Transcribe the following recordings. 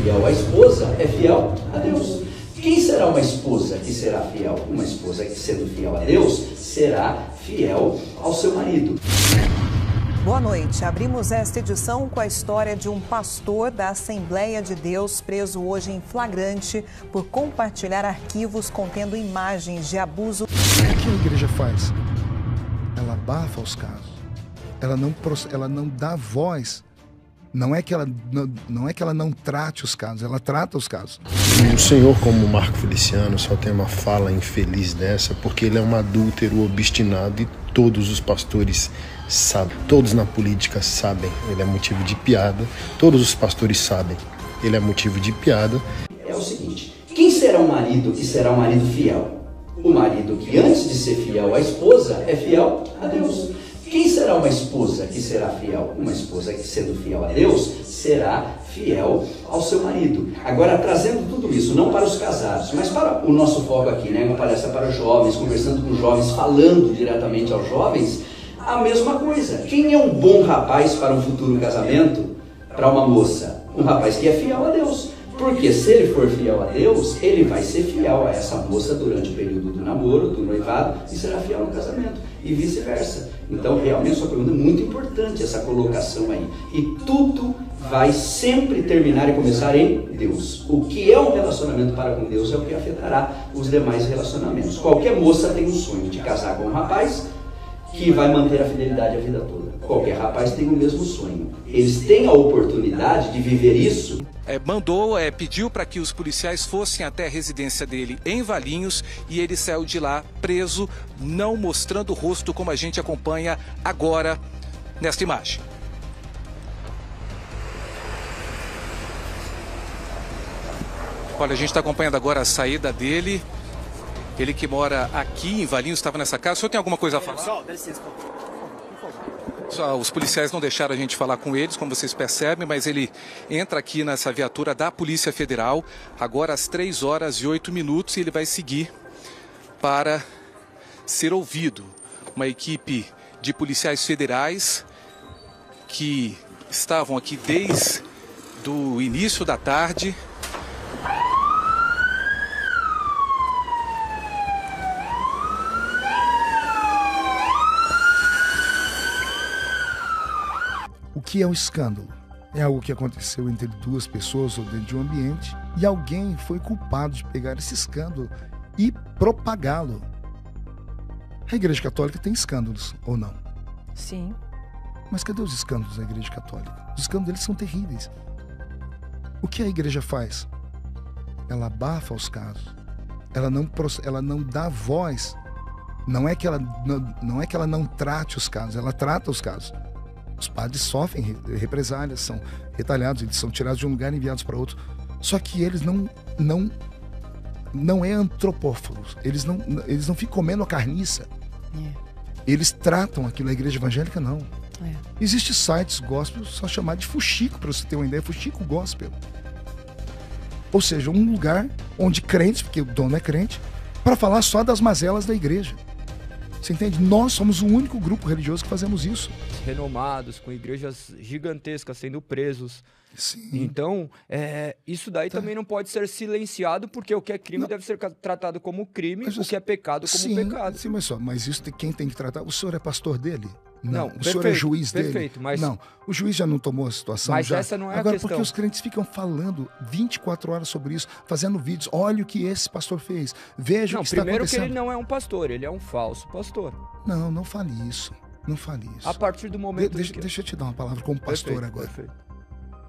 fiel à esposa é fiel a Deus. Quem será uma esposa que será fiel? Uma esposa que, sendo fiel a Deus, será fiel ao seu marido. Boa noite. Abrimos esta edição com a história de um pastor da Assembleia de Deus preso hoje em flagrante por compartilhar arquivos contendo imagens de abuso. O que a igreja faz? Ela abafa os casos. Ela não dá voz. Não é que ela não trate os casos, ela trata os casos. O senhor, como Marco Feliciano, só tem uma fala infeliz dessa, porque ele é um adúltero obstinado e todos os pastores sabem. Todos na política sabem, ele é motivo de piada. Todos os pastores sabem, ele é motivo de piada. É o seguinte, quem será um marido que será um marido fiel? O marido que, antes de ser fiel à esposa, é fiel a Deus. Quem será uma esposa que será fiel? Uma esposa que, sendo fiel a Deus, será fiel ao seu marido. Agora, trazendo tudo isso, não para os casados, mas para o nosso foco aqui, né? Uma palestra para os jovens, conversando com os jovens, falando diretamente aos jovens, a mesma coisa. Quem é um bom rapaz para um futuro casamento? Para uma moça? Um rapaz que é fiel a Deus. Porque se ele for fiel a Deus, ele vai ser fiel a essa moça durante o período do namoro, do noivado, e será fiel no casamento, e vice-versa. Então, realmente, sua pergunta é muito importante, essa colocação aí. E tudo vai sempre terminar e começar em Deus. O que é um relacionamento para com Deus é o que afetará os demais relacionamentos. Qualquer moça tem um sonho de casar com um rapaz que vai manter a fidelidade a vida toda. Qualquer rapaz tem o mesmo sonho. Eles têm a oportunidade de viver isso. Pediu para que os policiais fossem até a residência dele em Valinhos e ele saiu de lá preso, não mostrando o rosto, como a gente acompanha agora nesta imagem. Olha, a gente está acompanhando agora a saída dele. Ele que mora aqui em Valinhos, estava nessa casa. O senhor tem alguma coisa a falar? Pessoal, dá licença, Os policiais não deixaram a gente falar com eles, como vocês percebem, mas ele entra aqui nessa viatura da Polícia Federal, agora às 3h08, e ele vai seguir para ser ouvido. Uma equipe de policiais federais que estavam aqui desde o início da tarde. O que é um escândalo? É algo que aconteceu entre duas pessoas ou dentro de um ambiente e alguém foi culpado de pegar esse escândalo e propagá-lo. A Igreja Católica tem escândalos, ou não? Sim. Mas cadê os escândalos da Igreja Católica? Os escândalos deles são terríveis. O que a Igreja faz? Ela abafa os casos. Ela não dá voz. Não é que ela não trate os casos, ela trata os casos. Os padres sofrem represálias, são retalhados, eles são tirados de um lugar e enviados para outro. Só que eles não é antropófagos, eles não ficam comendo a carniça. Eles tratam aquilo, a igreja evangélica não. Existem sites gospel só chamado de fuxico, para você ter uma ideia, fuxico gospel. Ou seja, um lugar onde crentes, porque o dono é crente, para falar só das mazelas da igreja. Você entende? Nós somos o único grupo religioso que fazemos isso. Renomados, com igrejas gigantescas sendo presos. Sim. Então, isso daí também não pode ser silenciado, porque o que é crime deve ser tratado como crime, o que é pecado como pecado. Sim, mas isso quem tem que tratar? O senhor é pastor dele? Não. O perfeito, senhor é juiz dele? Perfeito, mas... Não, o juiz já não tomou a situação? Mas já? essa não é Agora, a questão. porque os crentes ficam falando 24 horas sobre isso, fazendo vídeos. Olha o que esse pastor fez. Veja o que está acontecendo. Primeiro que ele não é um pastor, ele é um falso pastor. Não fale isso. Não fale isso. A partir do momento Deixa eu te dar uma palavra como pastor agora. Perfeito.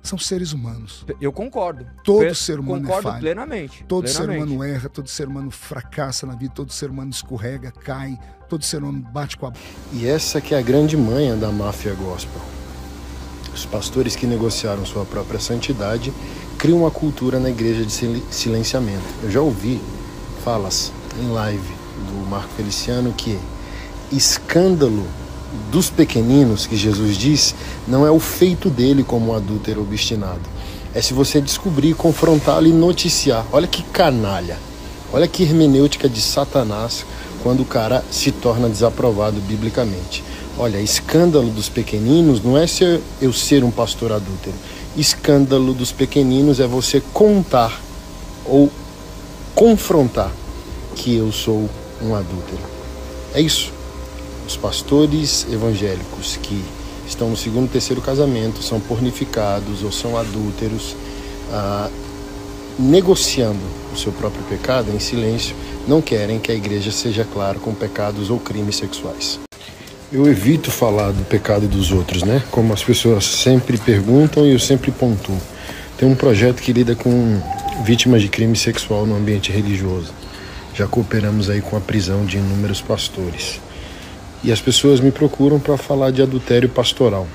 São seres humanos. Eu concordo. Todo ser humano é falho. Concordo plenamente. Todo ser humano erra, todo ser humano fracassa na vida, todo ser humano escorrega, cai, todo ser humano bate com a... E essa que é a grande manha da máfia gospel. Os pastores que negociaram sua própria santidade criam uma cultura na igreja de silenciamento. Eu já ouvi falas em live do Marco Feliciano que escândalo dos pequeninos, que Jesus diz, não é o feito dele como um adúltero obstinado. É se você descobrir, confrontá-lo e noticiar. Olha que canalha. Olha que hermenêutica de Satanás quando o cara se torna desaprovado biblicamente. Olha, escândalo dos pequeninos não é eu ser um pastor adúltero. escândalo dos pequeninos é você contar ou confrontar que eu sou um adúltero. É isso. Os pastores evangélicos que estão no segundo, terceiro casamento são pornificados ou são adúlteros, negociando o seu próprio pecado em silêncio, não querem que a igreja seja clara com pecados ou crimes sexuais. Eu evito falar do pecado dos outros, né? Como as pessoas sempre perguntam e eu sempre pontuo. Tem um projeto que lida com vítimas de crime sexual no ambiente religioso. Já cooperamos aí com a prisão de inúmeros pastores. E as pessoas me procuram para falar de adultério pastoral.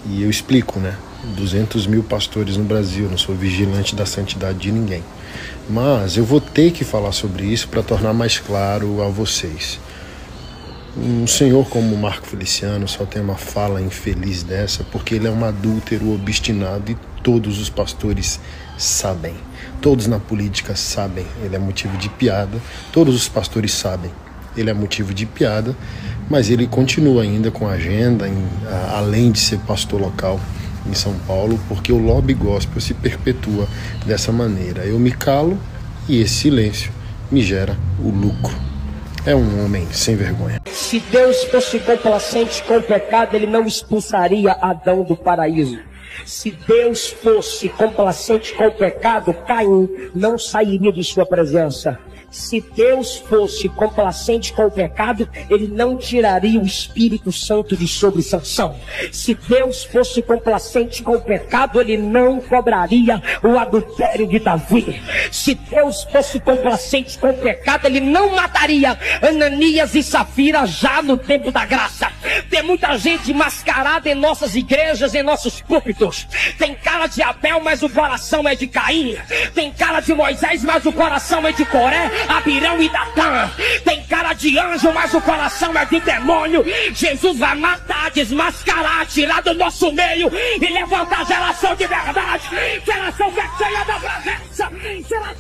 E eu explico, né? 200 mil pastores no Brasil, eu não sou vigilante da santidade de ninguém. Mas eu vou ter que falar sobre isso para tornar mais claro a vocês. Um senhor como Marco Feliciano só tem uma fala infeliz dessa porque ele é um adúltero obstinado e todos os pastores sabem. Todos na política sabem. Ele é motivo de piada. Todos os pastores sabem. Ele é motivo de piada, mas ele continua ainda com a agenda, além de ser pastor local em São Paulo, porque o lobby gospel se perpetua dessa maneira. Eu me calo e esse silêncio me gera o lucro. É um homem sem vergonha. Se Deus fosse complacente com o pecado, ele não expulsaria Adão do paraíso. Se Deus fosse complacente com o pecado, Caim não sairia de sua presença. Se Deus fosse complacente com o pecado, ele não tiraria o Espírito Santo de sobre Sansão. Se Deus fosse complacente com o pecado, ele não cobraria o adultério de Davi. Se Deus fosse complacente com o pecado, ele não mataria Ananias e Safira já no tempo da graça. Tem muita gente mascarada em nossas igrejas, em nossos púlpitos. Tem cara de Abel, mas o coração é de Caim. Tem cara de Moisés, mas o coração é de Coré, Abirão e Datã. Tem cara de anjo, mas o coração é de demônio. Jesus vai matar, desmascarar, tirar do nosso meio e levantar a geração de verdade, geração que é cheia da presença, geração